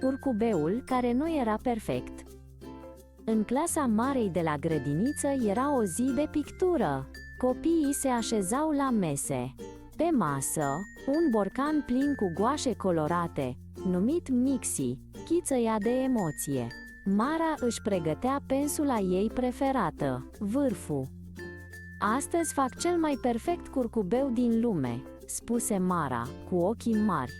Curcubeul care nu era perfect. În clasa Marei de la grădiniță era o zi de pictură. Copiii se așezau la mese. Pe masă, un borcan plin cu goașe colorate, numit Mixi, chițăia de emoție. Mara își pregătea pensula ei preferată, vârful. "Astăzi fac cel mai perfect curcubeu din lume," spuse Mara, cu ochii mari.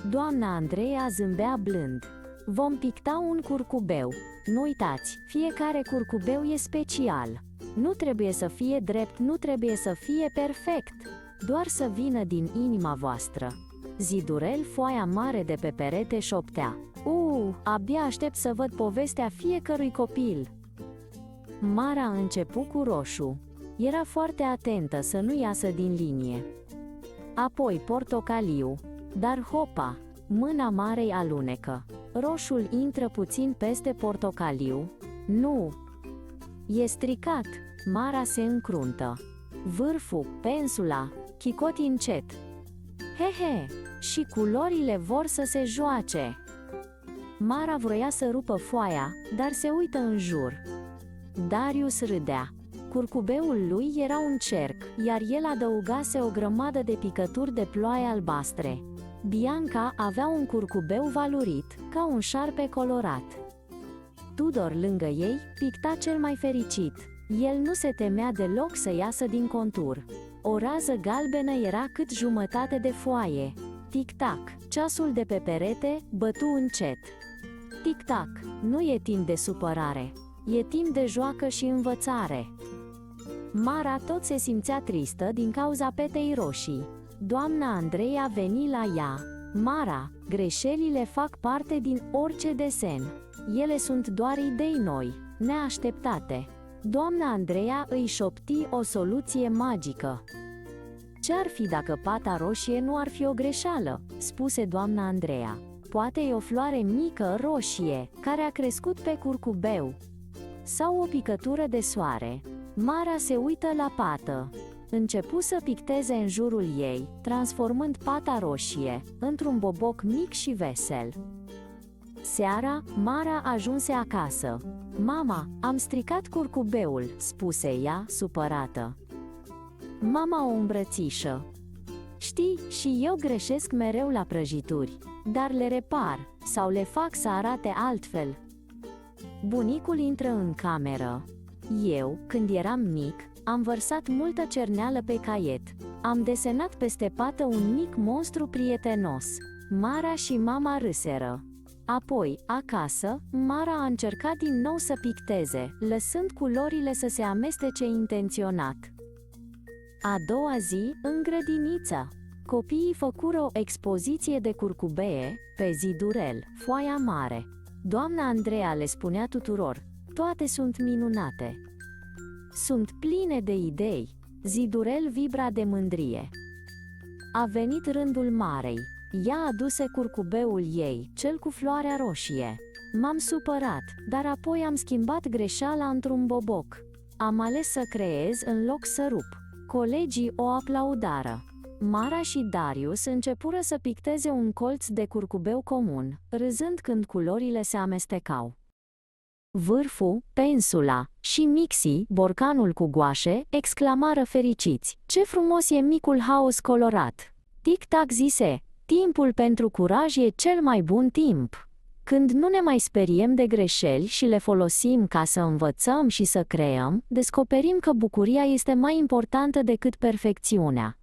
Doamna Andreea zâmbea blând. "Vom picta un curcubeu. Nu uitați, fiecare curcubeu e special. Nu trebuie să fie drept, nu trebuie să fie perfect, doar să vină din inima voastră." Zidurel, foaia mare de pe perete, șoptea: abia aștept să văd povestea fiecărui copil." Mara începu cu roșu. Era foarte atentă să nu iasă din linie. Apoi portocaliu, dar hopa, mâna Marei alunecă. Roșul intră puțin peste portocaliu. "Nu! E stricat!" Mara se încruntă. "Vârful, pensula, chicoti încet." "He, și culorile vor să se joace." Mara vroia să rupă foaia, dar se uită în jur. Darius râdea. Curcubeul lui era un cerc, iar el adăugase o grămadă de picături de ploaie albastre. Bianca avea un curcubeu valurit, ca un șarpe colorat. Tudor, lângă ei, picta cel mai fericit. El nu se temea deloc să iasă din contur. O rază galbenă era cât jumătate de foaie. Tic-tac, ceasul de pe perete bătu încet. Tic-tac, nu e timp de supărare. E timp de joacă și învățare. Mara tot se simțea tristă din cauza petei roșii. Doamna Andreea veni la ea. "Mara, greșelile fac parte din orice desen. Ele sunt doar idei noi, neașteptate." Doamna Andreea îi șopti o soluție magică. "Ce-ar fi dacă pata roșie nu ar fi o greșeală?" spuse doamna Andreea. "Poate e o floare mică roșie, care a crescut pe curcubeu. Sau o picătură de soare." Mara se uită la pată. Începu să picteze în jurul ei, transformând pata roșie într-un boboc mic și vesel. Seara, Mara ajunse acasă. "Mama, am stricat curcubeul," spuse ea, supărată. Mama o îmbrățișă. "Știi, și eu greșesc mereu la prăjituri, dar le repar, sau le fac să arate altfel." Bunicul intră în cameră. "Eu, când eram mic, am vărsat multă cerneală pe caiet. Am desenat peste pată un mic monstru prietenos." Mara și mama râseră. Apoi, acasă, Mara a încercat din nou să picteze, lăsând culorile să se amestece intenționat. A doua zi, în grădiniță, copiii făcură o expoziție de curcubee pe zidurel, foaia mare. Doamna Andreea le spunea tuturor: "Toate sunt minunate." "Sunt pline de idei." Zidurel vibra de mândrie. A venit rândul Marei. Ea aduse curcubeul ei, cel cu floarea roșie. "M-am supărat, dar apoi am schimbat greșeala într-un boboc. Am ales să creez în loc să rup." Colegii o aplaudară. Mara și Darius începură să picteze un colț de curcubeu comun, râzând când culorile se amestecau. Vârful, pensula și Mixi, borcanul cu goașe, exclamară fericiți: "Ce frumos e micul haos colorat!" Tic-tac zise: "Timpul pentru curaj e cel mai bun timp." Când nu ne mai speriem de greșeli și le folosim ca să învățăm și să creăm, descoperim că bucuria este mai importantă decât perfecțiunea.